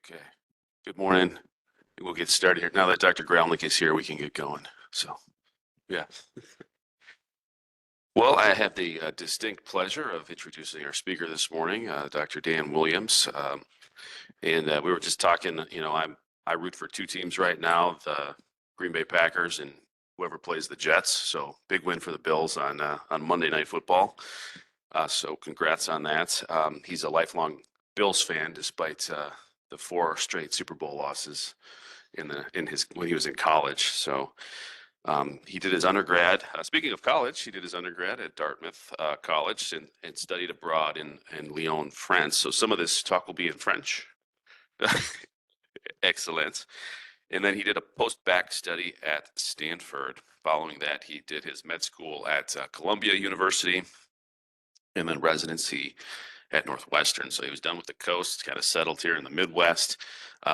Okay. Good morning. We'll get started here. Now that Dr. Gralnick is here, we can get going. So, yeah. Well, I have the distinct pleasure of introducing our speaker this morning, Dr. Dan Williams. We were just talking, I root for two teams right now, the Green Bay Packers and whoever plays the Jets. So big win for the Bills on Monday Night Football. So congrats on that. He's a lifelong Bills fan, despite the 4 straight Super Bowl losses when he was in college. So he did his undergrad. Speaking of college, he did his undergrad at Dartmouth College and studied abroad in Lyon, France. So some of this talk will be in French. Excellent. And then he did a post-bac study at Stanford. Following that, he did his med school at Columbia University and then residency at Northwestern. So he was done with the coast, kind of settled here in the Midwest,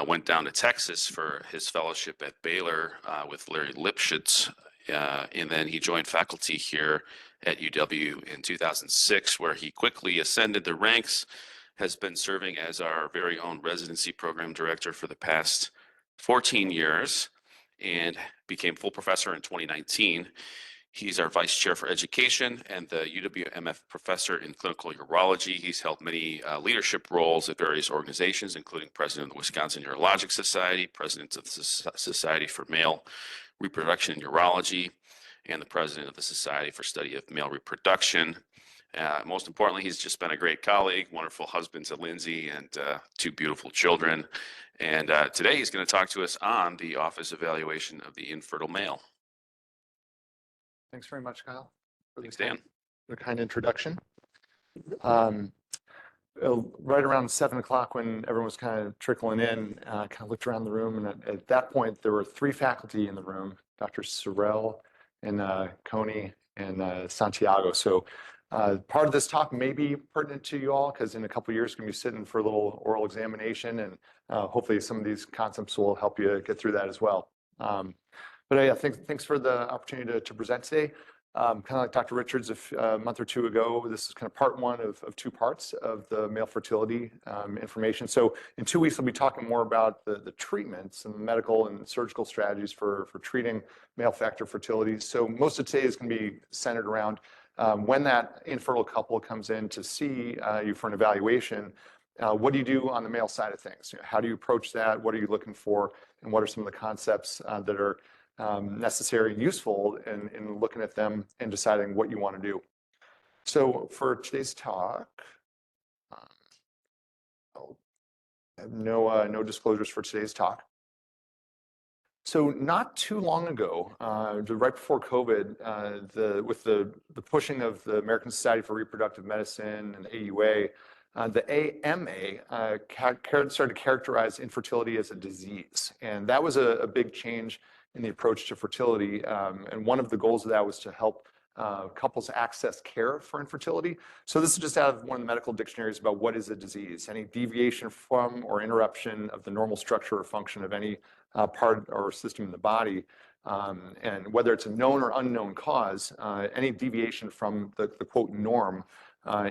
went down to Texas for his fellowship at Baylor with Larry Lipschitz. And then he joined faculty here at UW in 2006, where he quickly ascended the ranks, has been serving as our very own residency program director for the past 14 years, and became full professor in 2019. He's our vice chair for education and the UW-MF professor in clinical urology. He's held many leadership roles at various organizations, including president of the Wisconsin Urologic Society, president of the Society for Male Reproduction in Urology, and the president of the Society for Study of Male Reproduction. Most importantly, he's just been a great colleague, wonderful husband to Lindsay, and 2 beautiful children. And today he's going to talk to us on the office evaluation of the infertile male. Thanks very much, Kyle. Thanks, Dan. The kind introduction. Right around 7 o'clock, when everyone was kind of trickling in, I kind of looked around the room, and at that point, there were 3 faculty in the room: Dr. Sorrell and Coney and Santiago. So part of this talk may be pertinent to you all, because in a couple of years, you're going to be sitting for a little oral examination, and hopefully some of these concepts will help you get through that as well. But yeah, thanks for the opportunity to present today. Kind of like Dr. Richards a month or 2 ago, this is kind of part 1 of 2 parts of the male fertility information. So in 2 weeks, I'll be talking more about the treatments and the medical and surgical strategies for treating male factor fertility. So most of today is going to be centered around when that infertile couple comes in to see you for an evaluation. What do you do on the male side of things? How do you approach that? What are you looking for? And what are some of the concepts that are necessary and useful in looking at them and deciding what you want to do? So for today's talk, I'll have no disclosures for today's talk. So not too long ago, right before COVID, with the pushing of the American Society for Reproductive Medicine and AUA, the AMA started to characterize infertility as a disease. And that was a big change in the approach to fertility. And one of the goals of that was to help couples access care for infertility. So this is just out of one of the medical dictionaries about what is a disease: any deviation from or interruption of the normal structure or function of any part or system in the body. And whether it's a known or unknown cause, any deviation from the quote norm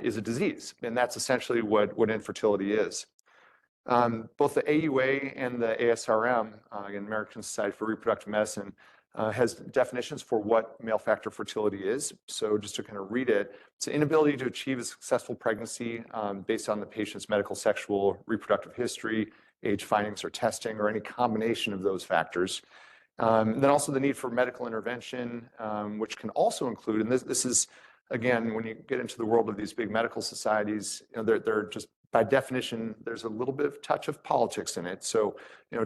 is a disease. And that's essentially what infertility is. Both the AUA and the ASRM, again, American Society for Reproductive Medicine, has definitions for what male factor fertility is. So just to kind of read it, it's an inability to achieve a successful pregnancy based on the patient's medical, sexual, reproductive history, age findings or testing, or any combination of those factors. Then also the need for medical intervention, which can also include, and this is, again, when you get into the world of these big medical societies, they're just, by definition, there's a little bit of touch of politics in it. So,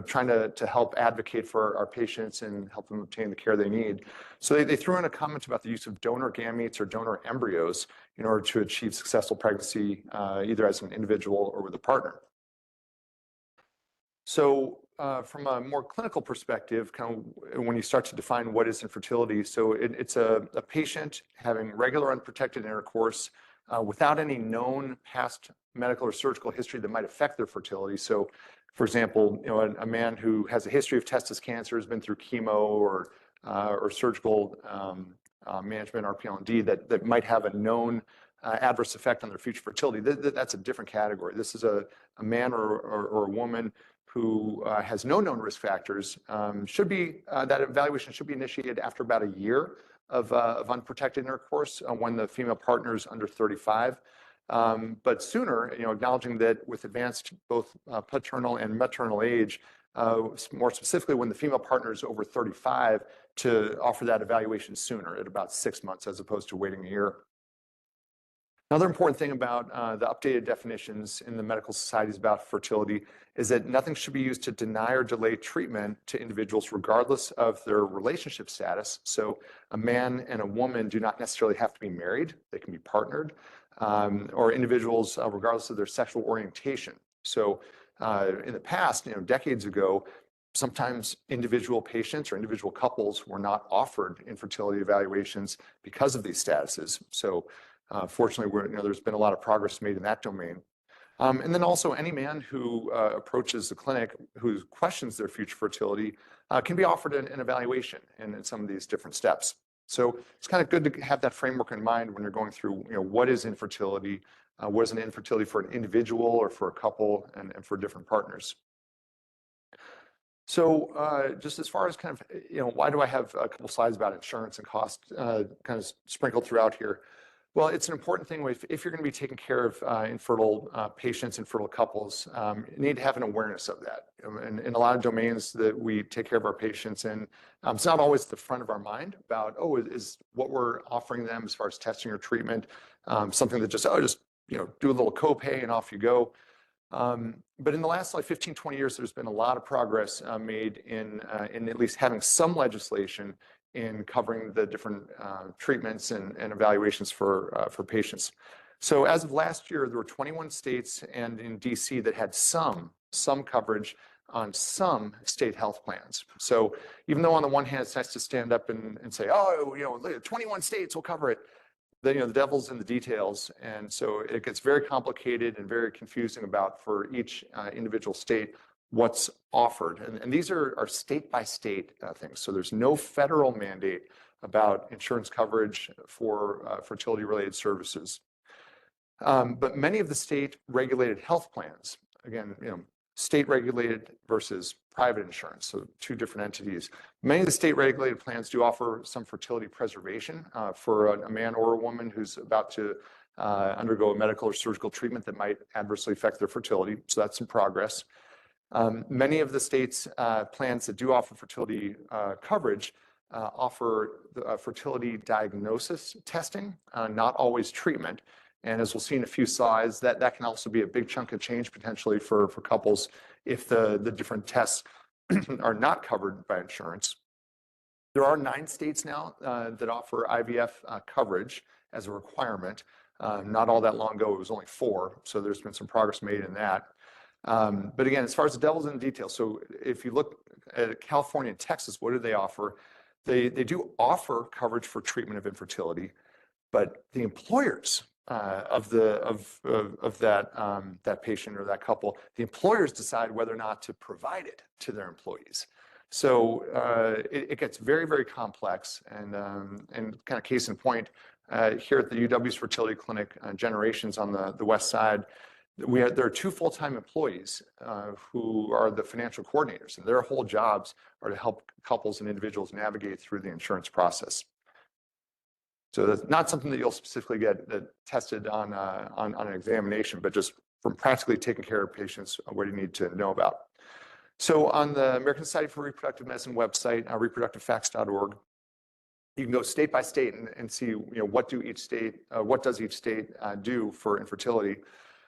trying to help advocate for our patients and help them obtain the care they need. So they threw in a comment about the use of donor gametes or donor embryos in order to achieve successful pregnancy, either as an individual or with a partner. So from a more clinical perspective, kind of when you start to define what is infertility, so it's a patient having regular unprotected intercourse without any known past medical or surgical history that might affect their fertility. So, for example, a man who has a history of testis cancer, has been through chemo or surgical management, RPL&D, that might have a known adverse effect on their future fertility. That's a different category. This is a man or a woman who has no known risk factors that evaluation should be initiated after about a year of unprotected intercourse when the female partner is under 35. But sooner, acknowledging that with advanced both paternal and maternal age, more specifically when the female partner is over 35, to offer that evaluation sooner at about 6 months as opposed to waiting a year. Another important thing about the updated definitions in the medical societies about fertility is that nothing should be used to deny or delay treatment to individuals regardless of their relationship status. So a man and a woman do not necessarily have to be married. They can be partnered, or individuals regardless of their sexual orientation. So in the past, decades ago, sometimes individual patients or individual couples were not offered infertility evaluations because of these statuses. So fortunately, there's been a lot of progress made in that domain. And then also any man who approaches the clinic who questions their future fertility can be offered an evaluation in some of these different steps. So it's kind of good to have that framework in mind when you're going through, what is infertility, what is an infertility for an individual or for a couple and for different partners. So just as far as kind of, why do I have a couple slides about insurance and cost kind of sprinkled throughout here? Well, it's an important thing if you're going to be taking care of infertile patients, infertile couples, you need to have an awareness of that. In a lot of domains that we take care of our patients in, it's not always at the front of our mind about, is what we're offering them as far as testing or treatment, something that just do a little copay and off you go. But in the last 15, 20 years, there's been a lot of progress made in at least having some legislation in covering the different treatments and evaluations for patients. So as of last year, there were 21 states and in DC that had some coverage on some state health plans. So even though on the one hand, it's nice to stand up and say, 21 states will cover it, the devil's in the details. And so it gets very complicated and very confusing about for each individual state what's offered. And these are state by state things. So there's no federal mandate about insurance coverage for fertility related services. But many of the state regulated health plans, again, state regulated versus private insurance, so two different entities. Many of the state regulated plans do offer some fertility preservation for a man or a woman who's about to undergo a medical or surgical treatment that might adversely affect their fertility. So that's in progress. Many of the states' plans that do offer fertility coverage offer fertility diagnosis testing, not always treatment. And as we'll see in a few slides, that can also be a big chunk of change potentially for couples if the different tests are not covered by insurance. There are 9 states now that offer IVF coverage as a requirement. Not all that long ago, it was only 4. So there's been some progress made in that. But again, as far as the devil's in the details, so if you look at California and Texas, what do they offer? They do offer coverage for treatment of infertility, but the employers of that patient or that couple, the employers decide whether or not to provide it to their employees. So it gets very, very complex. And kind of case in point, here at the UW's fertility clinic, Generations on the west side, there are 2 full-time employees who are the financial coordinators, and their whole jobs are to help couples and individuals navigate through the insurance process. So that's not something that you'll specifically get tested on an examination, but just from practically taking care of patients, what do you need to know about? So on the American Society for Reproductive Medicine website, reproductivefacts.org, you can go state by state and see what does each state do for infertility.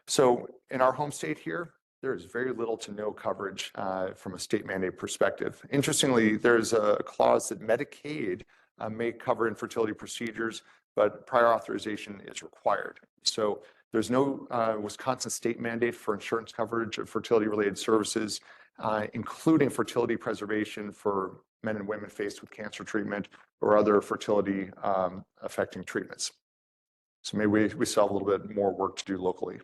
So in our home state here, there is very little to no coverage from a state mandate perspective. Interestingly, there's a clause that Medicaid may cover infertility procedures, but prior authorization is required. So there's no Wisconsin state mandate for insurance coverage of fertility-related services, including fertility preservation for men and women faced with cancer treatment or other fertility affecting treatments. So maybe we still have a little bit more work to do locally.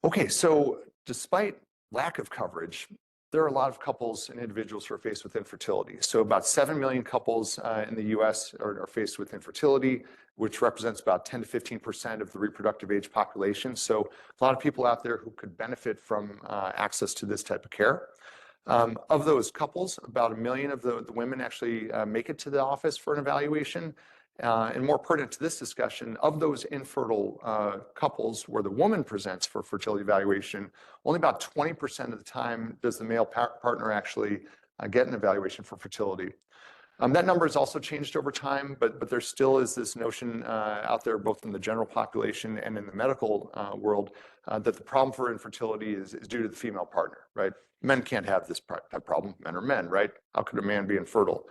Okay, so despite lack of coverage, there are a lot of couples and individuals who are faced with infertility. So about 7 million couples in the US are faced with infertility, which represents about 10 to 15% of the reproductive age population. So a lot of people out there who could benefit from access to this type of care. Of those couples, about 1 million of the women actually make it to the office for an evaluation. And more pertinent to this discussion, of those infertile couples where the woman presents for fertility evaluation, only about 20% of the time does the male partner actually get an evaluation for fertility. That number has also changed over time, but there still is this notion out there, both in the general population and in the medical world, that the problem for infertility is due to the female partner, right? Men can't have this problem. Men are men, right? How could a man be infertile?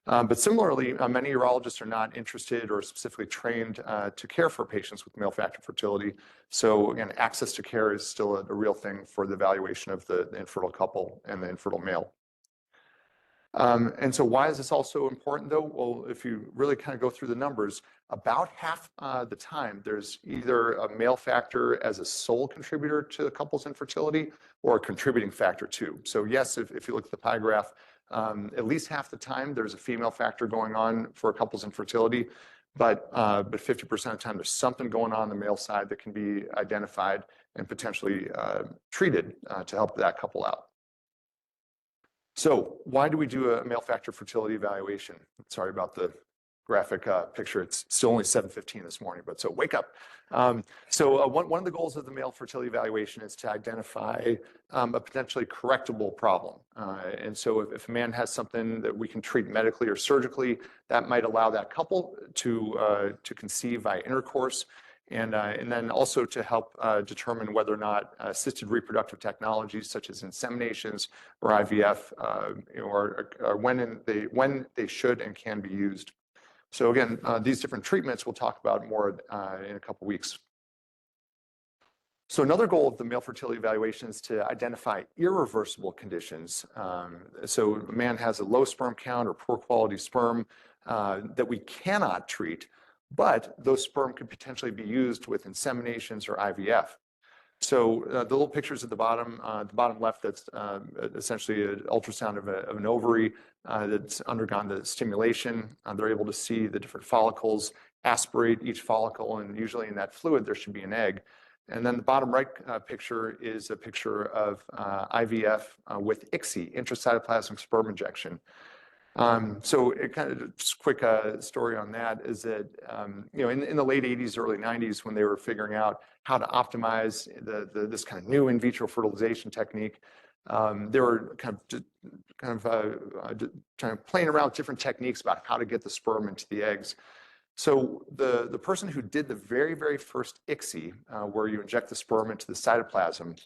But similarly, many urologists are not interested or specifically trained to care for patients with male factor fertility. So again, access to care is still a real thing for the evaluation of the infertile couple and the infertile male. And so why is this also important though? Well, if you really kind of go through the numbers, about half the time there's either a male factor as a sole contributor to the couple's infertility or a contributing factor too. So yes, if you look at the pie graph, at least half the time there's a female factor going on for a couple's infertility, but 50% of the time there's something going on the male side that can be identified and potentially treated to help that couple out. So why do we do a male factor fertility evaluation? Sorry about the graphic picture. It's still only 7:15 this morning, but so wake up. One of the goals of the male fertility evaluation is to identify a potentially correctable problem. And so if a man has something that we can treat medically or surgically, that might allow that couple to conceive by intercourse. And then also to help determine whether or not assisted reproductive technologies such as inseminations or IVF or when they should and can be used. So again, these different treatments we'll talk about more in a couple weeks. So another goal of the male fertility evaluation is to identify irreversible conditions. So a man has a low sperm count or poor quality sperm that we cannot treat, but those sperm could potentially be used with inseminations or IVF. So the little pictures at the bottom left, that's essentially an ultrasound of an ovary that's undergone the stimulation. They're able to see the different follicles, aspirate each follicle, and usually in that fluid there should be an egg. And then the bottom right picture is a picture of IVF with ICSI, intracytoplasmic sperm injection. So it kind of just quick story on that is that in the late 80s, early 90s, when they were figuring out how to optimize this kind of new in vitro fertilization technique, they were kind of playing around with different techniques about how to get the sperm into the eggs. So the person who did the very, very first ICSI, where you inject the sperm into the cytoplasm,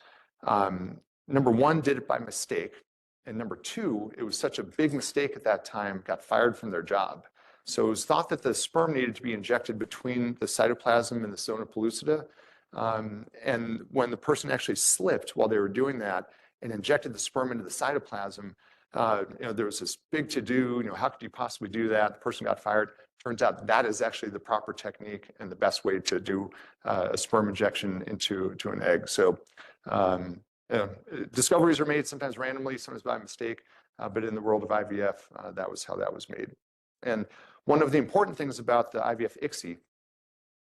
number one, did it by mistake. And number two, it was such a big mistake at that time, got fired from their job. So it was thought that the sperm needed to be injected between the cytoplasm and the zona pellucida. And when the person actually slipped while they were doing that and injected the sperm into the cytoplasm, there was this big to-do, how could you possibly do that? The person got fired. Turns out that is actually the proper technique and the best way to do a sperm injection into an egg. So discoveries are made sometimes randomly, sometimes by mistake, but in the world of IVF, that was how that was made. And one of the important things about the IVF ICSI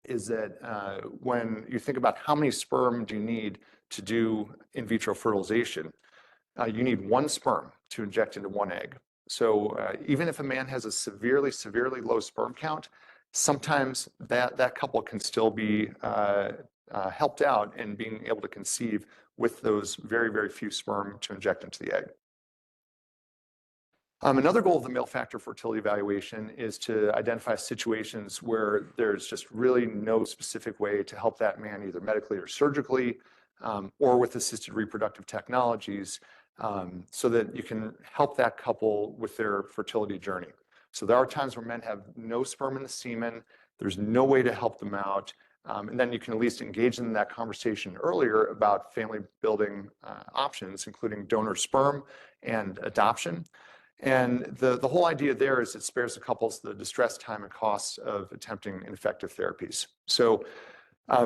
is that when you think about how many sperm do you need to do in vitro fertilization, you need one sperm to inject into one egg. So even if a man has a severely, severely low sperm count, sometimes that couple can still be helped out in being able to conceive with those very, very few sperm to inject into the egg. Another goal of the male factor fertility evaluation is to identify situations where there's just really no specific way to help that man either medically or surgically or with assisted reproductive technologies so that you can help that couple with their fertility journey. So there are times where men have no sperm in the semen, there's no way to help them out, and then you can at least engage in that conversation earlier about family building options, including donor sperm and adoption. And the whole idea there is it spares the couples the distress, time, and costs of attempting ineffective therapies. So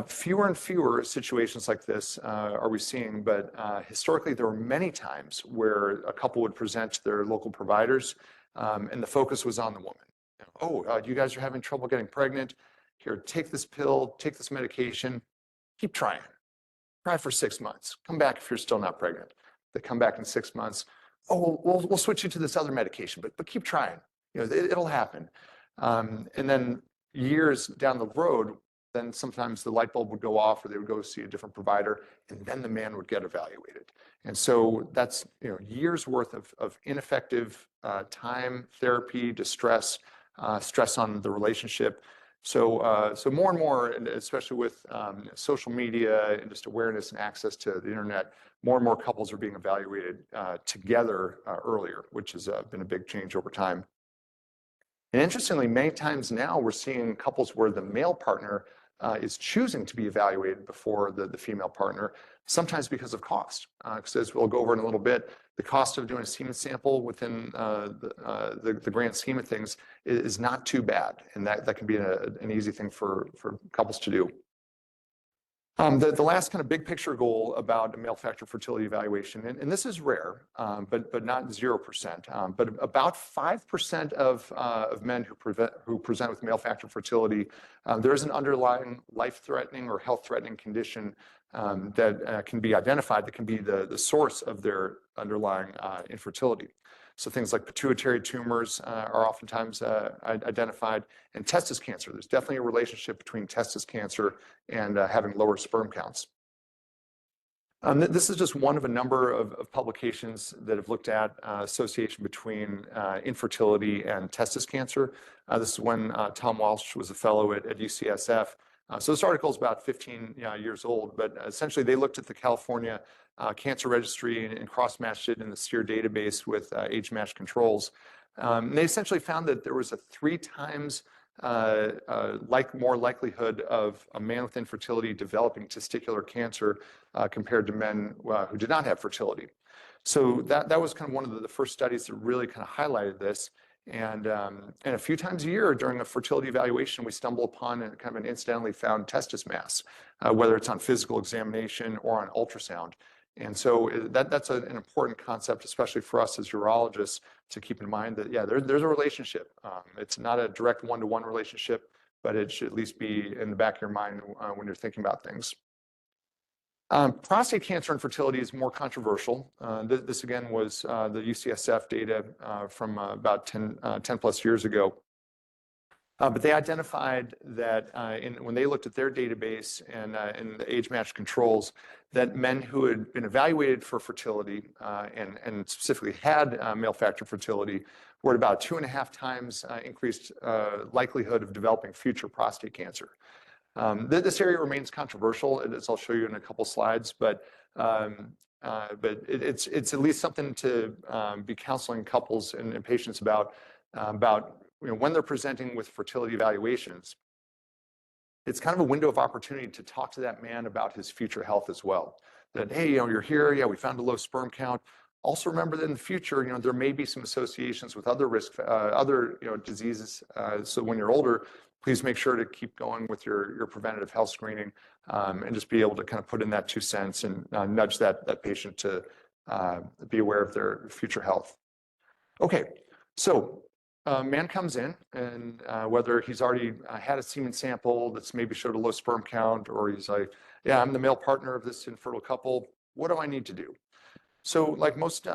Fewer and fewer situations like this are we seeing, but historically there were many times where a couple would present to their local providers, and the focus was on the woman. Oh, you guys are having trouble getting pregnant. Here, take this pill, take this medication, keep trying. Try for 6 months. Come back if you're still not pregnant. They come back in 6 months. Oh, we'll switch you to this other medication, but keep trying. It'll happen. And then years down the road, then sometimes the light bulb would go off, or they would go see a different provider, and then the man would get evaluated. And so that's years worth of ineffective time, therapy, distress, stress on the relationship. So more and more, and especially with social media and just awareness and access to the internet, more and more couples are being evaluated together earlier, which has been a big change over time. And interestingly, many times now we're seeing couples where the male partner is choosing to be evaluated before the female partner, sometimes because of cost. Because as we'll go over in a little bit, the cost of doing a semen sample within the grand scheme of things is not too bad, and that can be an easy thing for couples to do. The last kind of big picture goal about a male factor fertility evaluation, and this is rare, but not 0%, but about 5% of men who present with male factor fertility, there is an underlying life-threatening or health-threatening condition that can be identified, that can be the source of their underlying infertility. So things like pituitary tumors are oftentimes identified, and testis cancer. There's definitely a relationship between testis cancer and having lower sperm counts. This is just one of a number of publications that have looked at association between infertility and testis cancer. This is when Tom Walsh was a fellow at UCSF. So this article is about 15 years old, but essentially they looked at the California Cancer Registry and cross-matched it in the SEER database with age-matched controls. They essentially found that there was a 3 times more likelihood of a man with infertility developing testicular cancer compared to men who did not have fertility. So that was kind of one of the first studies that really kind of highlighted this. And a few times a year during a fertility evaluation, we stumble upon kind of an incidentally found testis mass, whether it's on physical examination or on ultrasound. And so that's an important concept, especially for us as urologists, to keep in mind that, yeah, there's a relationship. It's not a direct one-to-one relationship, but it should at least be in the back of your mind when you're thinking about things. Prostate cancer and fertility is more controversial. This again was the UCSF data from about 10 plus years ago. But they identified that when they looked at their database and in the age-matched controls, that men who had been evaluated for fertility and specifically had male factor fertility were at about 2.5 times increased likelihood of developing future prostate cancer. This area remains controversial, as I'll show you in a couple slides, but it's at least something to be counseling couples and patients about when they're presenting with fertility evaluations. It's kind of a window of opportunity to talk to that man about his future health as well. That, hey, you're here, yeah, we found a low sperm count. Also remember that in the future, there may be some associations with other diseases. So when you're older, please make sure to keep going with your preventative health screening and just be able to kind of put in that 2 cents and nudge that patient to be aware of their future health. Okay, so man comes in, and whether he's already had a semen sample that's maybe showed a low sperm count, or he's like, yeah, I'm the male partner of this infertile couple, what do I need to do? So like most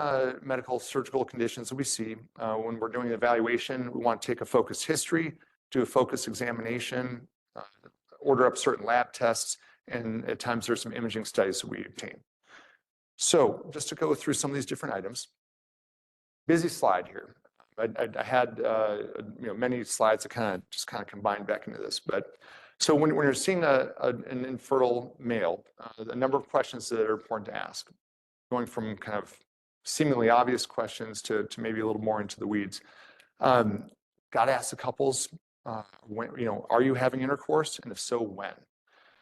medical surgical conditions that we see, when we're doing an evaluation, we want to take a focus history, do a focus examination, order up certain lab tests, and at times there's some imaging studies that we obtain. So just to go through some of these different items, busy slide here. I had many slides that kind of combined back into this, but so when you're seeing an infertile male, a number of questions that are important to ask, going from kind of seemingly obvious questions to maybe a little more into the weeds. Got to ask the couples, when, are you having intercourse, and if so, when?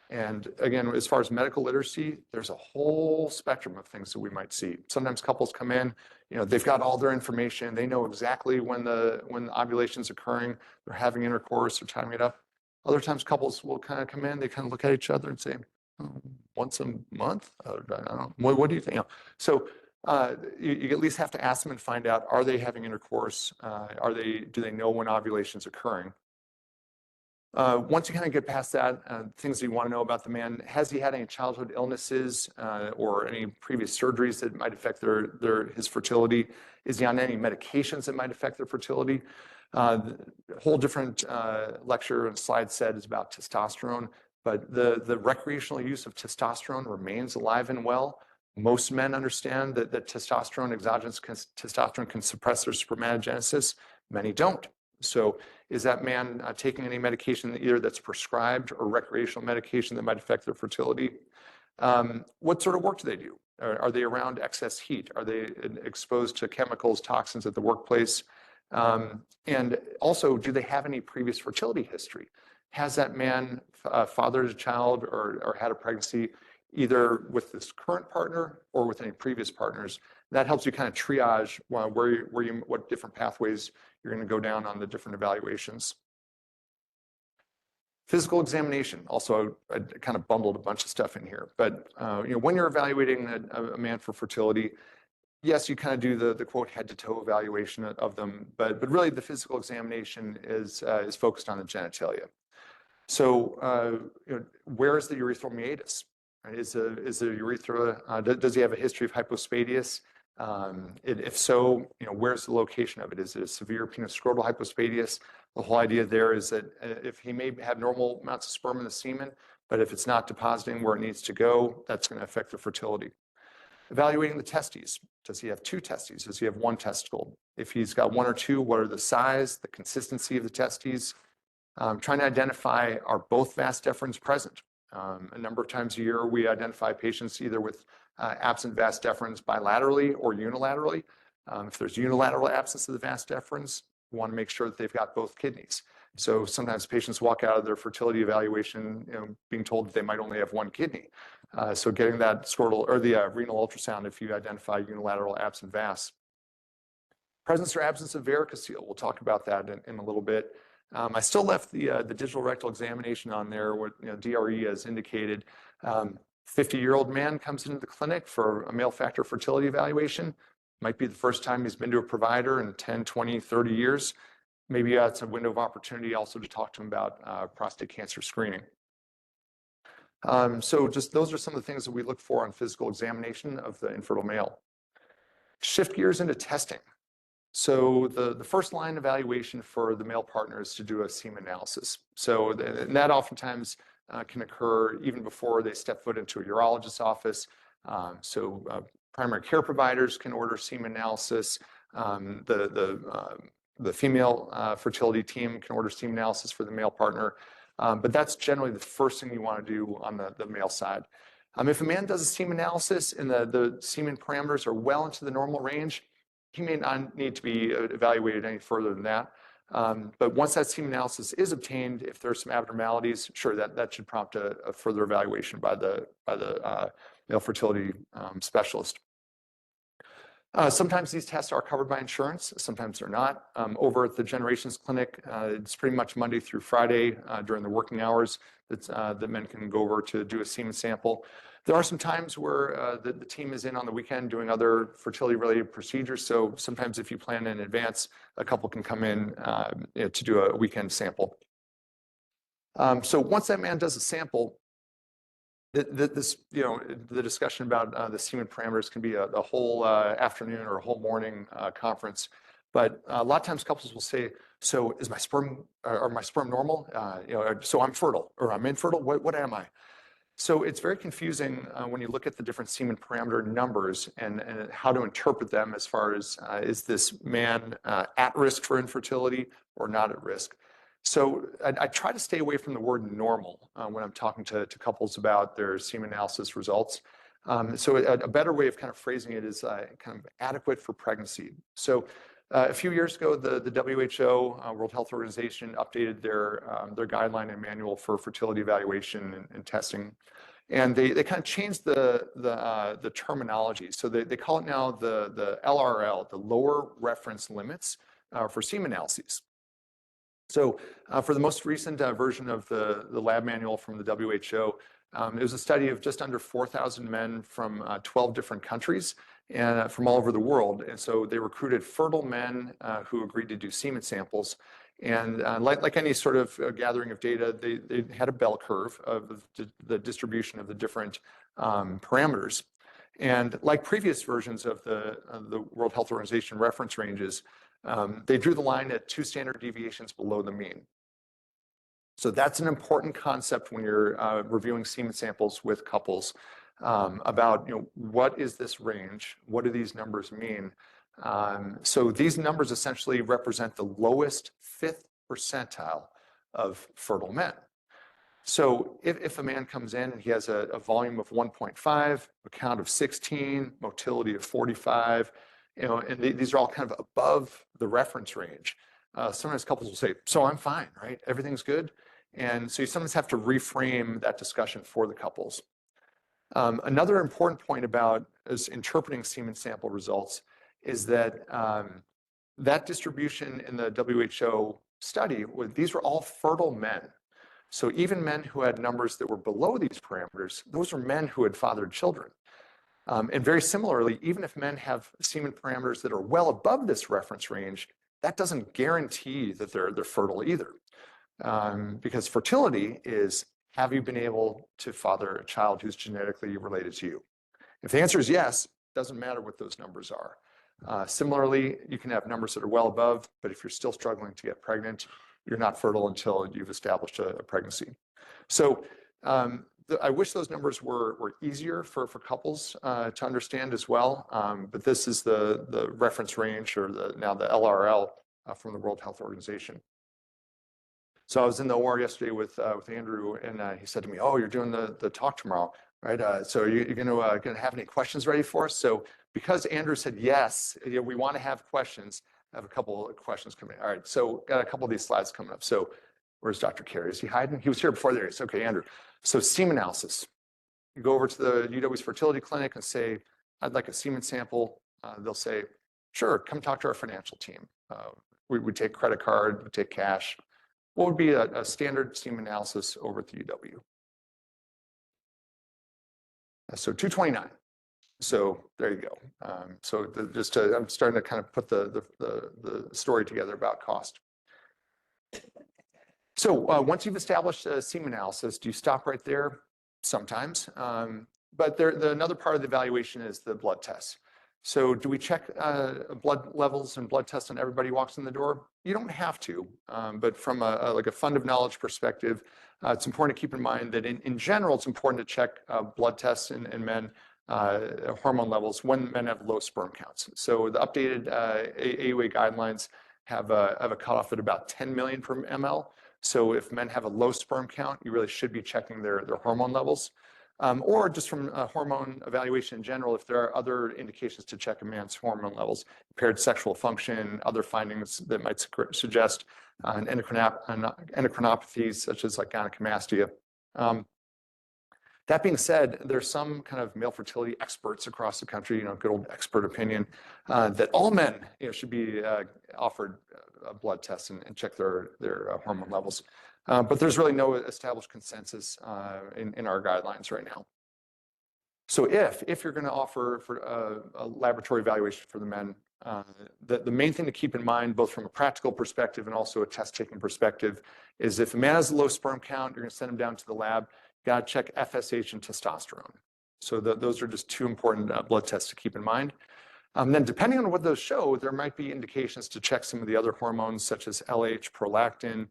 And again, as far as medical literacy, there's a whole spectrum of things that we might see. Sometimes couples come in, they've got all their information. They know exactly when the ovulation's occurring. They're having intercourse, they're timing it up. Other times couples will kind of come in, they kind of look at each other and say, "Oh, once a month? I don't know. What do you think?" So you at least have to ask them and find out, are they having intercourse? Do they know when ovulation is occurring? Once you kind of get past that, things that you want to know about the man, has he had any childhood illnesses or any previous surgeries that might affect his fertility? Is he on any medications that might affect their fertility? The whole different lecture and slide set is about testosterone, but the recreational use of testosterone remains alive and well. Most men understand that testosterone, exogenous testosterone can suppress their spermatogenesis. Many don't. So is that man taking any medication either that's prescribed or recreational medication that might affect their fertility? What sort of work do they do? Are they around excess heat? Are they exposed to chemicals, toxins at the workplace? And also, do they have any previous fertility history? Has that man fathered a child or had a pregnancy either with this current partner or with any previous partners? That helps you kind of triage what different pathways you're going to go down on the different evaluations. Physical examination. Also, I kind of bundled a bunch of stuff in here. But when you're evaluating a man for fertility, yes, you kind of do the quote head-to-toe evaluation of them, but really the physical examination is focused on the genitalia. So where is the urethral meatus? Right? Is the urethra, does he have a history of hypospadias? If so, where's the location of it? Is it a severe penoscrotal hypospadias? The whole idea there is that if he may have normal amounts of sperm in the semen, but if it's not depositing where it needs to go, that's going to affect the fertility. Evaluating the testes. Does he have two testes? Does he have one testicle? If he's got one or two, what are the size, the consistency of the testes? Trying to identify, are both vas deferens present? A number of times a year, we identify patients either with absent vas deferens bilaterally or unilaterally. If there's unilateral absence of the vas deferens, we want to make sure that they've got both kidneys. So sometimes patients walk out of their fertility evaluation, being told that they might only have one kidney. So getting that scrotal or the renal ultrasound if you identify unilateral absent vas. Presence or absence of varicocele. We'll talk about that in a little bit. I still left the digital rectal examination on there, what DRE has indicated. 50-year-old man comes into the clinic for a male factor fertility evaluation. Might be the first time he's been to a provider in 10, 20, 30 years. Maybe it's a window of opportunity also to talk to him about prostate cancer screening. So just those are some of the things that we look for on physical examination of the infertile male. Shift gears into testing. So the first line evaluation for the male partner is to do a semen analysis. So that oftentimes can occur even before they step foot into a urologist's office. Primary care providers can order semen analysis. The female fertility team can order semen analysis for the male partner. But that's generally the first thing you want to do on the male side. If a man does a semen analysis and the semen parameters are well into the normal range, he may not need to be evaluated any further than that. But once that semen analysis is obtained, if there's some abnormalities, sure, that should prompt a further evaluation by the male fertility specialist. Sometimes these tests are covered by insurance, sometimes they're not. Over at the Generations Clinic, it's pretty much Monday through Friday during the working hours that men can go over to do a semen sample. There are some times where the team is in on the weekend doing other fertility-related procedures. So sometimes if you plan in advance, a couple can come in to do a weekend sample. So once that man does a sample, the discussion about the semen parameters can be a whole afternoon or a whole morning conference. But a lot of times couples will say, so is my sperm, are my sperm normal? So I'm fertile or I'm infertile, what am I? So it's very confusing when you look at the different semen parameter numbers and how to interpret them as far as is this man at risk for infertility or not at risk. So I try to stay away from the word normal when I'm talking to couples about their semen analysis results. So a better way of kind of phrasing it is kind of adequate for pregnancy. So a few years ago, the WHO, World Health Organization, updated their guideline and manual for fertility evaluation and testing. And they kind of changed the terminology. So they call it now the LRL, the lower reference limits for semen analyses. So for the most recent version of the lab manual from the WHO, it was a study of just under 4,000 men from 12 different countries and from all over the world. And so they recruited fertile men who agreed to do semen samples. And like any sort of gathering of data, they had a bell curve of the distribution of the different parameters. And like previous versions of the World Health Organization reference ranges, they drew the line at 2 standard deviations below the mean. So that's an important concept when you're reviewing semen samples with couples about, what is this range? What do these numbers mean? So these numbers essentially represent the lowest 5th percentile of fertile men. So if a man comes in and he has a volume of 1.5, a count of 16, motility of 45, and these are all kind of above the reference range. Sometimes couples will say, so I'm fine, right? Everything's good. And so you sometimes have to reframe that discussion for the couples. Another important point about interpreting semen sample results is that that distribution in the WHO study, these were all fertile men. So even men who had numbers that were below these parameters, those were men who had fathered children. And very similarly, even if men have semen parameters that are well above this reference range, that doesn't guarantee that they're fertile either. Because fertility is, have you been able to father a child who's genetically related to you? If the answer is yes, it doesn't matter what those numbers are. Similarly, you can have numbers that are well above, but if you're still struggling to get pregnant, you're not fertile until you've established a pregnancy. So I wish those numbers were easier for couples to understand as well, but this is the reference range, or now the LRL from the World Health Organization. So I was in the OR yesterday with Andrew, and he said to me, "Oh, you're doing the talk tomorrow, right? So you're going to have any questions ready for us?" So because Andrew said yes, we want to have questions. I have a couple of questions coming. All right, so got a couple of these slides coming up. So where's Dr. Carey? Is he hiding? He was here before there. He said, "Okay, Andrew." So semen analysis. You go over to the UW's fertility clinic and say, "I'd like a semen sample." They'll say, "Sure, come talk to our financial team. We take credit card, we take cash." What would be a standard semen analysis over at the UW? So 229. So there you go. I'm starting to kind of put the story together about cost. So once you've established a semen analysis, do you stop right there? Sometimes. But another part of the evaluation is the blood tests. So do we check blood levels and blood tests on everybody who walks in the door? You don't have to, but from like a fund of knowledge perspective, it's important to keep in mind that in general, it's important to check blood tests in men, hormone levels when men have low sperm counts. So the updated AUA guidelines have a cutoff at about 10 million per ml. So if men have a low sperm count, you really should be checking their hormone levels. Or just from a hormone evaluation in general, if there are other indications to check a man's hormone levels, impaired sexual function, other findings that might suggest endocrinopathies such as like gynecomastia. That being said, there's some kind of male fertility experts across the country, good old expert opinion, that all men should be offered a blood test and check their hormone levels. But there's really no established consensus in our guidelines right now. So if you're going to offer for a laboratory evaluation for the men, the main thing to keep in mind, both from a practical perspective and also a test-taking perspective, is if a man has a low sperm count, you're going to send him down to the lab. You got to check FSH and testosterone. So those are just two important blood tests to keep in mind. Then depending on what those show, there might be indications to check some of the other hormones such as LH, prolactin,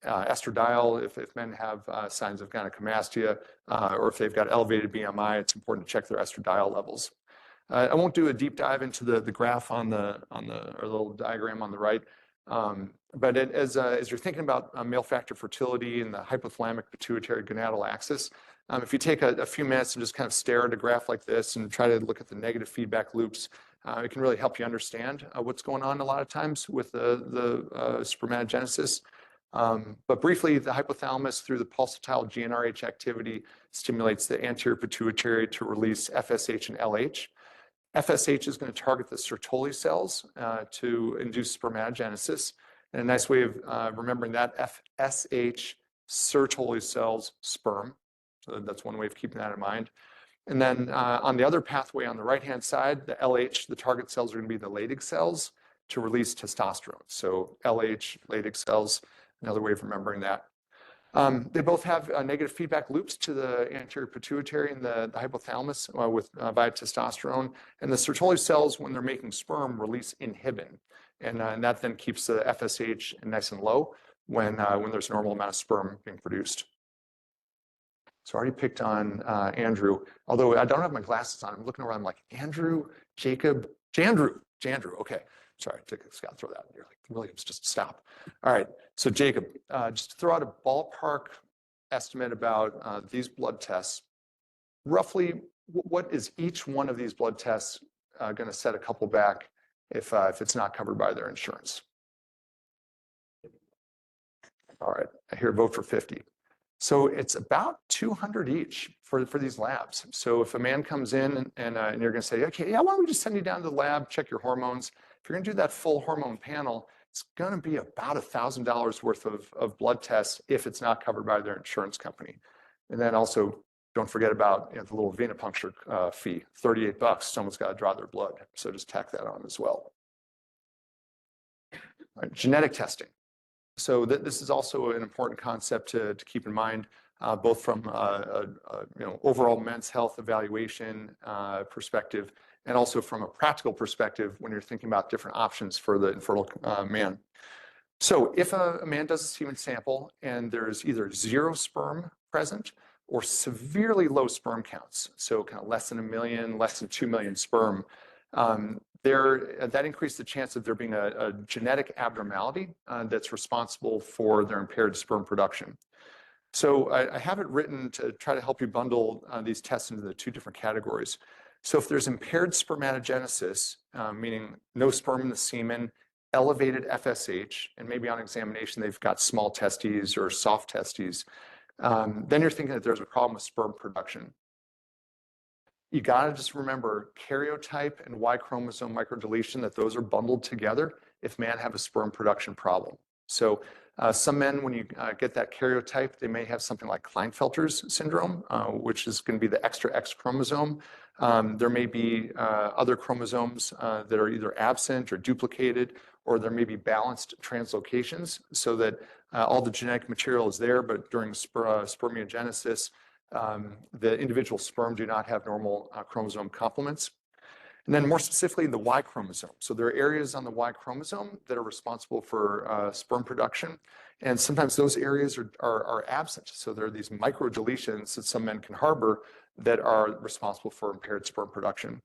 estradiol, if men have signs of gynecomastia, or if they've got elevated BMI, it's important to check their estradiol levels. I won't do a deep dive into the graph or little diagram on the right, but as you're thinking about male factor fertility and the hypothalamic pituitary gonadal axis, if you take a few minutes and just kind of stare at a graph like this and try to look at the negative feedback loops, it can really help you understand what's going on a lot of times with the spermatogenesis. But briefly, the hypothalamus through the pulsatile GnRH activity stimulates the anterior pituitary to release FSH and LH. FSH is going to target the Sertoli cells to induce spermatogenesis, And a nice way of remembering that, FSH, Sertoli cells, sperm. So that's one way of keeping that in mind. And then on the other pathway on the right-hand side, the LH, the target cells are going to be the Leydig cells to release testosterone. So LH, Leydig cells, another way of remembering that. They both have negative feedback loops to the anterior pituitary and the hypothalamus via testosterone. And the Sertoli cells, when they're making sperm, release inhibin. And that then keeps the FSH nice and low when there's a normal amount of sperm being produced. So I already picked on Andrew, although I don't have my glasses on. I'm looking around, I'm like, Andrew, Jacob, Jandrew. Okay. Sorry, I just got to throw that in here. Like, Williams, just stop. All right. So Jacob, just to throw out a ballpark estimate about these blood tests. Roughly, what is each one of these blood tests going to set a couple back if it's not covered by their insurance? All right. I hear vote for 50. So it's about 200 each for these labs. So if a man comes in and you're going to say, okay, yeah, why don't we just send you down to the lab, check your hormones. If you're going to do that full hormone panel, it's going to be about $1,000 worth of blood tests if it's not covered by their insurance company. And then also don't forget about the little venipuncture fee, $38. Someone's got to draw their blood. So just tack that on as well. All right, genetic testing. So this is also an important concept to keep in mind, both from overall men's health evaluation perspective, and also from a practical perspective when you're thinking about different options for the infertile man. So if a man does a semen sample and there's either 0 sperm present or severely low sperm counts, so kind of less than 1 million, less than 2 million sperm, that increased the chance of there being a genetic abnormality that's responsible for their impaired sperm production. So I have it written to try to help you bundle these tests into the 2 different categories. So if there's impaired spermatogenesis, meaning no sperm in the semen, elevated FSH, and maybe on examination they've got small testes or soft testes, then you're thinking that there's a problem with sperm production. You got to just remember karyotype and Y chromosome microdeletion, that those are bundled together if men have a sperm production problem. So some men, when you get that karyotype, they may have something like Klinefelter's syndrome, which is going to be the extra X chromosome. There may be other chromosomes that are either absent or duplicated, or there may be balanced translocations so that all the genetic material is there, but during spermiogenesis, the individual sperm do not have normal chromosome complements. And then more specifically, the Y chromosome. So there are areas on the Y chromosome that are responsible for sperm production. And sometimes those areas are absent. So there are these microdeletions that some men can harbor that are responsible for impaired sperm production.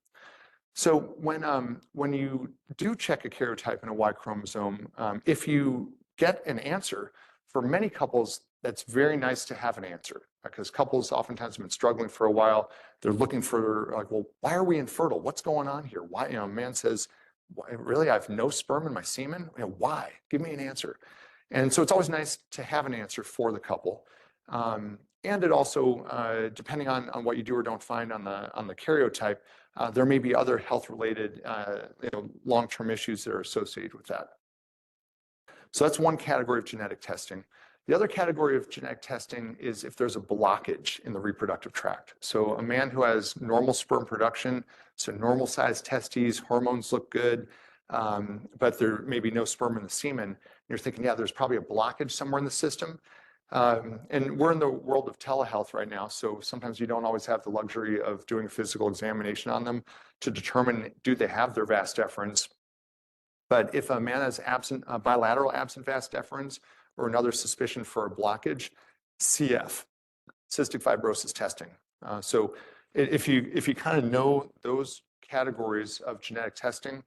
So when you do check a karyotype and a Y chromosome, if you get an answer, for many couples, that's very nice to have an answer, because couples oftentimes have been struggling for a while. They're looking for, like, well, why are we infertile? What's going on here? Why, a man says, really, I have no sperm in my semen? Why? Give me an answer. And so it's always nice to have an answer for the couple. And it also, depending on what you do or don't find on the karyotype, there may be other health-related, long-term issues that are associated with that. So that's one category of genetic testing. The other category of genetic testing is if there's a blockage in the reproductive tract. So a man who has normal sperm production, so normal sized testes, hormones look good, but there may be no sperm in the semen. You're thinking, yeah, there's probably a blockage somewhere in the system. And we're in the world of telehealth right now, so sometimes you don't always have the luxury of doing a physical examination on them to determine, do they have their vas deferens? But if a man has bilateral absent vas deferens, or another suspicion for a blockage, CF, cystic fibrosis testing. So if you kind of know those categories of genetic testing,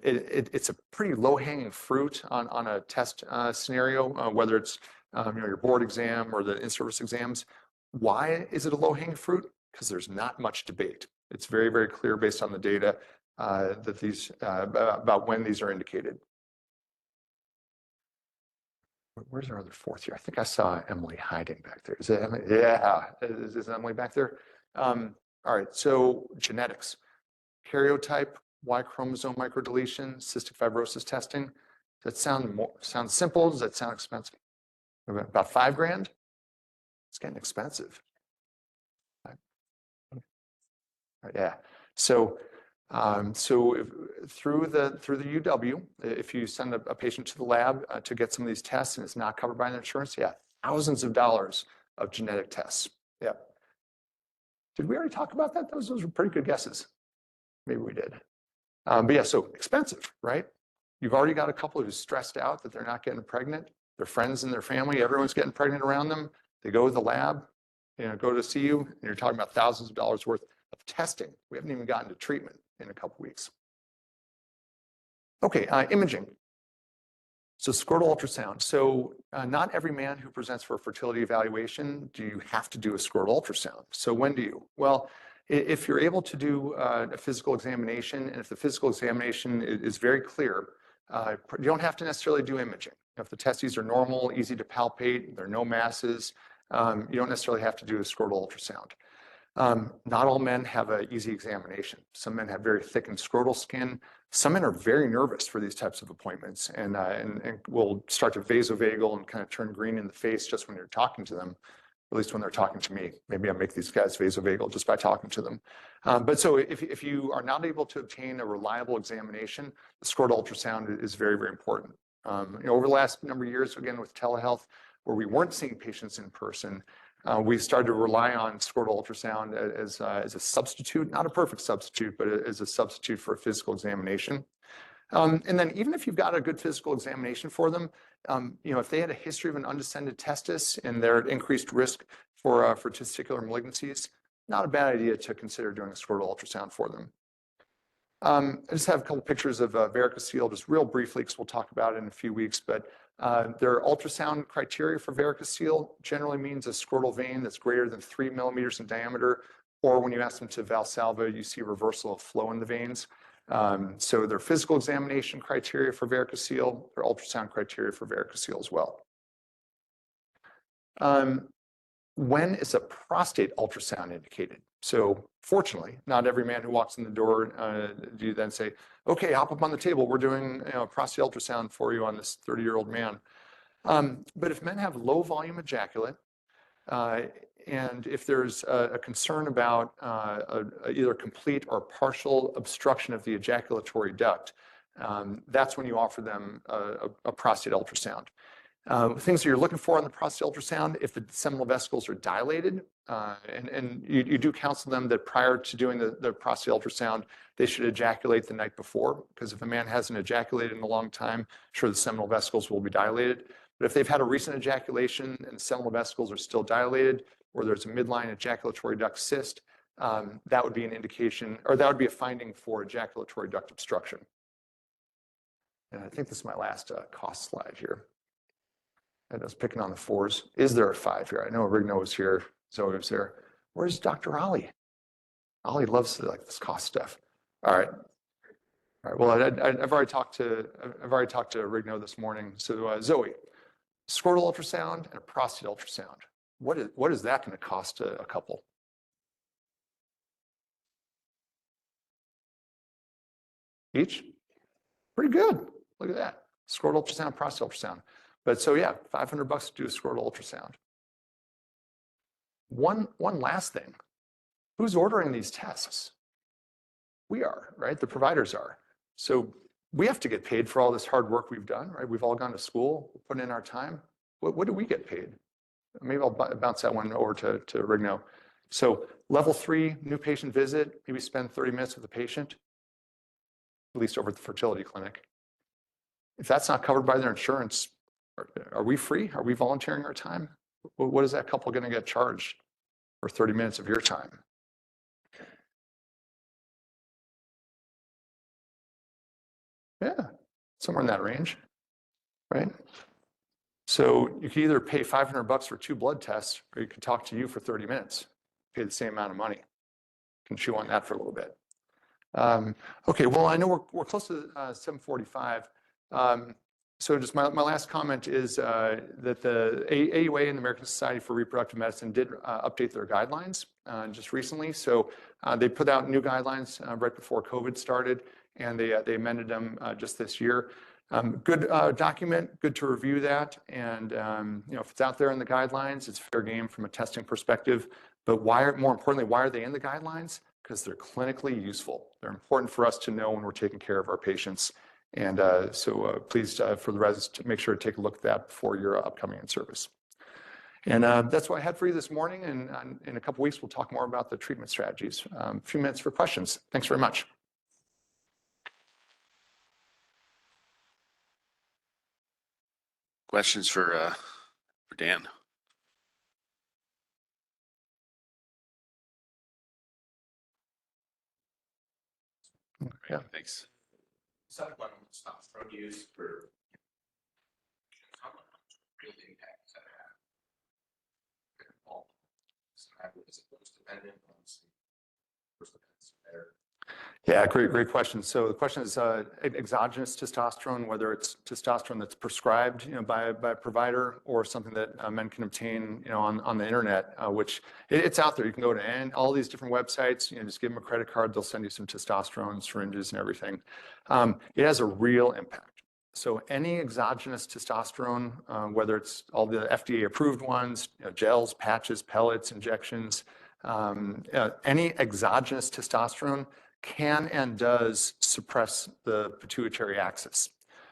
it's a pretty low-hanging fruit on a test scenario, whether it's your board exam or the in-service exams. Why is it a low-hanging fruit? Because there's not much debate. It's very, very clear based on the data that these about when these are indicated. Where's our other fourth here? I think I saw Emily hiding back there. Is it Emily? Yeah, is Emily back there? All right, so genetics. Karyotype, Y chromosome microdeletion, cystic fibrosis testing. Does that sound simple? Does that sound expensive? About $5 grand? It's getting expensive. Yeah. So, through the UW, if you send a patient to the lab to get some of these tests and it's not covered by an insurance, yeah, thousands of dollars of genetic tests. Yeah. Did we already talk about that? Those were pretty good guesses. Maybe we did. But yeah, so expensive, right? You've already got a couple who's stressed out that they're not getting pregnant. Their friends and their family, everyone's getting pregnant around them. They go to the lab, go to see you, and you're talking about thousands of dollars worth of testing. We haven't even gotten to treatment in a couple weeks. Okay, imaging. So scrotal ultrasound. So not every man who presents for a fertility evaluation do you have to do a scrotal ultrasound. So when do you? Well, if you're able to do a physical examination, and if the physical examination is very clear, you don't have to necessarily do imaging. If the testes are normal, easy to palpate, there are no masses, you don't necessarily have to do a scrotal ultrasound. Not all men have an easy examination. Some men have very thickened scrotal skin. Some men are very nervous for these types of appointments and will start to vasovagal and kind of turn green in the face just when you're talking to them, at least when they're talking to me. Maybe I make these guys vasovagal just by talking to them. But so if you are not able to obtain a reliable examination, the scrotal ultrasound is very, very important. Over the last number of years, again, with telehealth, where we weren't seeing patients in person, we started to rely on scrotal ultrasound as a substitute, not a perfect substitute, but as a substitute for a physical examination. And then even if you've got a good physical examination for them, if they had a history of an undescended testis and they're at increased risk for testicular malignancies, not a bad idea to consider doing a scrotal ultrasound for them. I just have a couple pictures of varicocele, just real briefly, because we'll talk about it in a few weeks. But their ultrasound criteria for varicocele generally means a scrotal vein that's greater than 3 millimeters in diameter, or when you ask them to Valsalva, you see reversal of flow in the veins. So their physical examination criteria for varicocele, their ultrasound criteria for varicocele as well. When is a prostate ultrasound indicated? So fortunately, not every man who walks in the door do you then say, okay, hop up on the table. We're doing a prostate ultrasound for you on this 30-year-old man. But if men have low volume ejaculate, and if there's a concern about either complete or partial obstruction of the ejaculatory duct, that's when you offer them a prostate ultrasound. Things that you're looking for on the prostate ultrasound, if the seminal vesicles are dilated, and you do counsel them that prior to doing the prostate ultrasound, they should ejaculate the night before, because if a man hasn't ejaculated in a long time, sure, the seminal vesicles will be dilated. But if they've had a recent ejaculation and the seminal vesicles are still dilated, or there's a midline ejaculatory duct cyst, that would be an indication, or that would be a finding for ejaculatory duct obstruction. And I think this is my last cost slide here. I was picking on the 4s. Is there a 5 here? I know Rigno was here, Zoe was there. Where's Dr. Ollie? Ollie loves this cost stuff. All right. Well, I've already talked to Rigno this morning. So Zoe, scrotal ultrasound and a prostate ultrasound. What is that going to cost a couple? Each? Pretty good. Look at that. Scrotal ultrasound, prostate ultrasound. But so yeah, $500 to do a scrotal ultrasound. One last thing. Who's ordering these tests? We are, right? The providers are. So we have to get paid for all this hard work we've done, right? We've all gone to school, put in our time. What do we get paid? Maybe I'll bounce that one over to Rigno. So level 3, new patient visit, maybe spend 30 minutes with the patient, at least over at the fertility clinic. If that's not covered by their insurance, are we free? Are we volunteering our time? What is that couple going to get charged for 30 minutes of your time? Yeah, somewhere in that range, right? So you can either pay $500 for 2 blood tests, or you can talk to you for 30 minutes, pay the same amount of money. Can chew on that for a little bit. Okay, well, I know we're close to 7:45. So just my last comment is that the AUA and the American Society for Reproductive Medicine did update their guidelines just recently. So they put out new guidelines right before COVID started, and they amended them just this year. Good document, good to review that. And if it's out there in the guidelines, it's fair game from a testing perspective. But more importantly, why are they in the guidelines? Because they're clinically useful. They're important for us to know when we're taking care of our patients. And so please, for the residents, to make sure to take a look at that before your upcoming in-service. And that's what I had for you this morning. And in a couple weeks, we'll talk more about the treatment strategies. A few minutes for questions. Thanks very much. Questions for Dan? Yeah. Thanks. Supplemental testosterone use for how much real impact does that have? Is it most dependent on better? Yeah, great question. So the question is exogenous testosterone, whether it's testosterone that's prescribed, by a provider or something that men can obtain, on the internet, which it's out there. You can go to all these different websites, just give them a credit card. They'll send you some testosterone syringes and everything. It has a real impact. So any exogenous testosterone, whether it's all the FDA approved ones, gels, patches, pellets, injections, any exogenous testosterone can and does suppress the pituitary axis.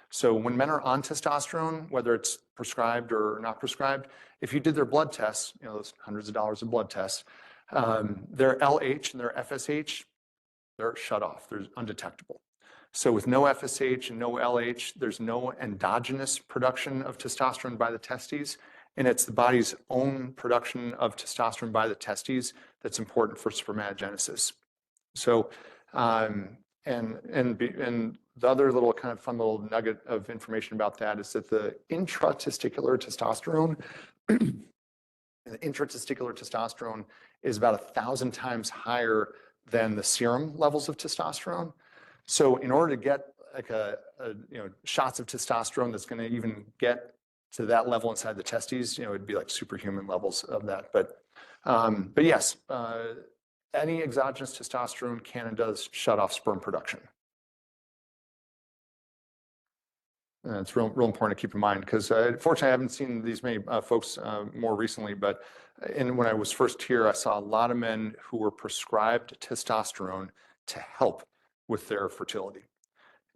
So when men are on testosterone, whether it's prescribed or not prescribed, if you did their blood tests, those hundreds of dollars of blood tests, their LH and their FSH, they're shut off. They're undetectable. So with no FSH and no LH, there's no endogenous production of testosterone by the testes, and it's the body's own production of testosterone by the testes that's important for spermatogenesis. So, and the other little kind of fun little nugget of information about that is that the intratesticular testosterone is about 1,000 times higher than the serum levels of testosterone. So in order to get like shots of testosterone that's going to even get to that level inside the testes, it'd be like superhuman levels of that. But yes, any exogenous testosterone can and does shut off sperm production. And it's real important to keep in mind because fortunately I haven't seen these many folks more recently, but when I was first here, I saw a lot of men who were prescribed testosterone to help with their fertility.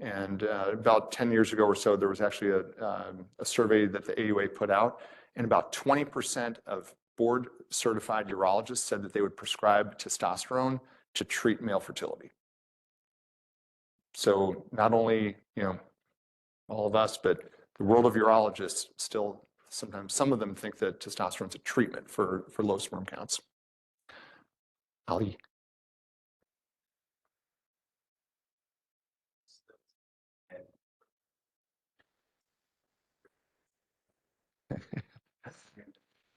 And about 10 years ago or so, there was actually a survey that the AUA put out, and about 20% of board-certified urologists said that they would prescribe testosterone to treat male fertility. So not only, all of us, but the world of urologists still, sometimes some of them think that testosterone is a treatment for low sperm counts. Ali.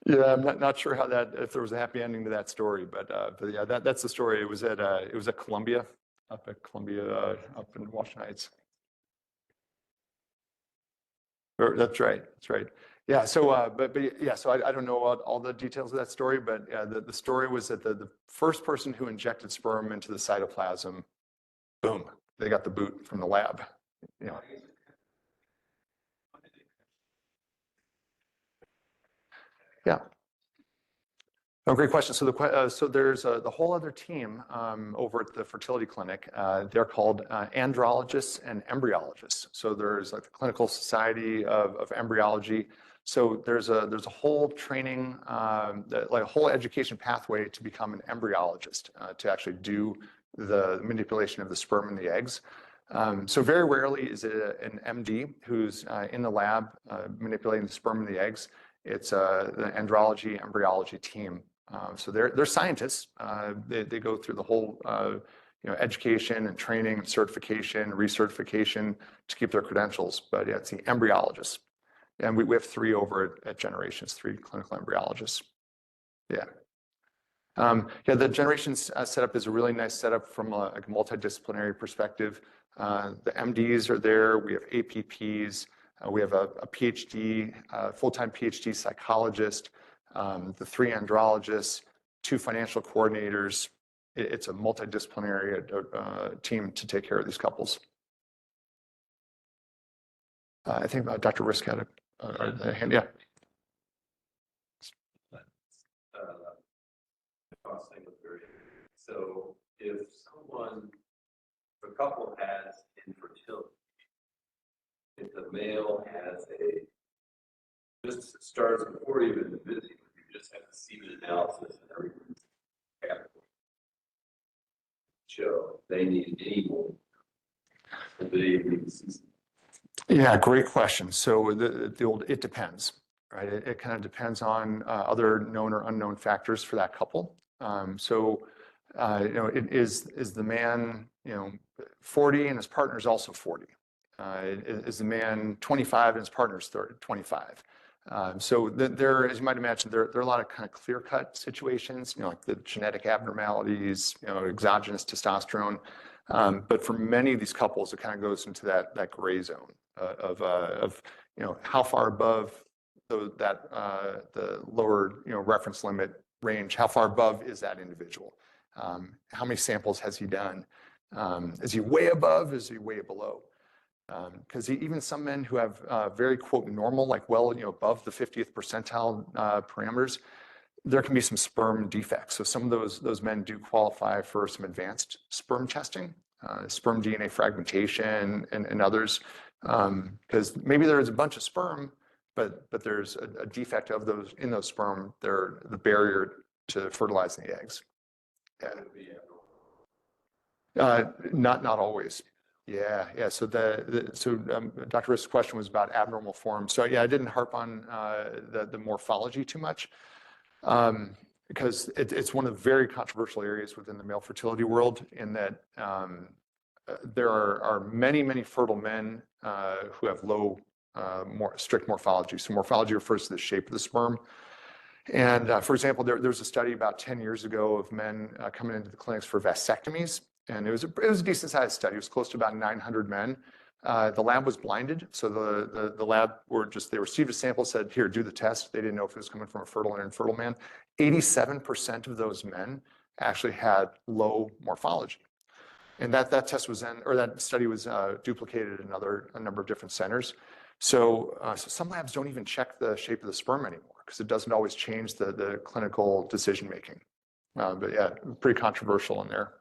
Yeah, I'm not sure how if there was a happy ending to that story, but yeah, that's the story. It was at Columbia, up in Washington Heights. That's right. Yeah. So, but yeah. So I don't know all the details of that story, but yeah, the story was that the first person who injected sperm into the cytoplasm, boom, they got the boot from the lab. Yeah. Oh, great question. So there's the whole other team over at the fertility clinic. They're called andrologists and embryologists. So there's like the Clinical Society of Embryology. So there's a whole training, like a whole education pathway to become an embryologist, to actually do the manipulation of the sperm and the eggs. So very rarely is it an MD who's in the lab manipulating the sperm and the eggs. It's the andrology embryology team. So they're scientists. They go through the whole education and training and certification, recertification to keep their credentials. But yeah, it's the embryologists. And we have 3 over at Generations, 3 clinical embryologists. Yeah. Yeah, the Generations setup is a really nice setup from a multidisciplinary perspective. The MDs are there. We have APPs. We have a PhD, full-time PhD psychologist, the 3 andrologists, 2 financial coordinators. It's a multidisciplinary team to take care of these couples. I think Dr. Risk had a hand. Yeah. So if a couple has infertility, if the male has just starts before even the visit, you just have the semen analysis and everything. Show they need any more. Yeah, great question. So the old it depends, right? It kind of depends on other known or unknown factors for that couple. It is the man 40 and his partner is also 40. Is the man 25 and his partner's 25. There, as you might imagine, there are a lot of kind of clear-cut situations, like the genetic abnormalities, exogenous testosterone. But for many of these couples, it kind of goes into that gray zone of how far above the lower reference limit range, how far above is that individual? How many samples has he done? Is he way above? Is he way below? Because even some men who have very quote normal, like above the 50th percentile parameters, there can be some sperm defects. So some of those men do qualify for some advanced sperm testing, sperm DNA fragmentation, and others, because maybe there's a bunch of sperm, but there's a defect of those in those sperm. They're the barrier to fertilizing the eggs. Not always. Yeah. So Dr. Risk's question was about abnormal forms. So yeah, I didn't harp on the morphology too much because it's one of the very controversial areas within the male fertility world in that there are many fertile men who have low, more strict morphology. So morphology refers to the shape of the sperm. And for example, there was a study about 10 years ago of men coming into the clinics for vasectomies. And it was a decent sized study. It was close to about 900 men. The lab was blinded. So the lab they received a sample, said, here, do the test. They didn't know if it was coming from a fertile or infertile man. 87% of those men actually had low morphology. And that study was duplicated in a number of different centers. So some labs don't even check the shape of the sperm anymore because it doesn't always change the clinical decision making. But yeah, pretty controversial in there.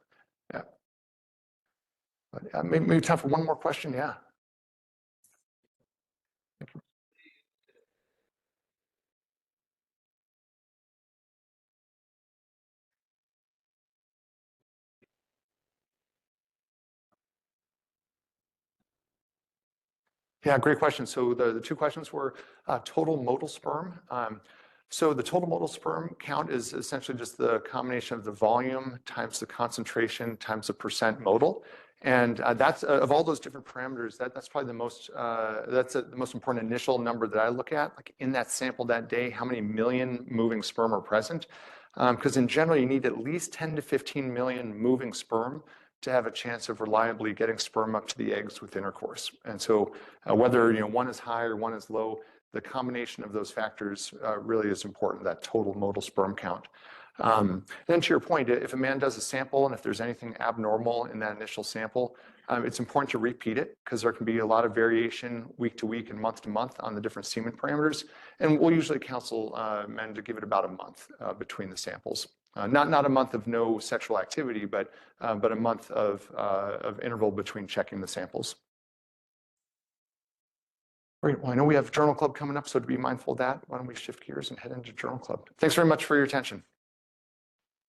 Yeah. But maybe time for one more question. Yeah. Yeah, great question. So the two questions were total motile sperm. So the total motile sperm count is essentially just the combination of the volume times the concentration times the percent motile. And that's of all those different parameters, that's probably the most the most important initial number that I look at. Like in that sample that day, how many million moving sperm are present? Because in general, you need at least 10 to 15 million moving sperm to have a chance of reliably getting sperm up to the eggs with intercourse. And so whether one is high or one is low, the combination of those factors really is important, that total motile sperm count. Then to your point, if a man does a sample and if there's anything abnormal in that initial sample, it's important to repeat it because there can be a lot of variation week to week and month to month on the different semen parameters. And we'll usually counsel men to give it about a month between the samples. Not a month of no sexual activity, but a month of interval between checking the samples. Great. Well, I know we have Journal Club coming up, so to be mindful of that, why don't we shift gears and head into Journal Club. Thanks very much for your attention.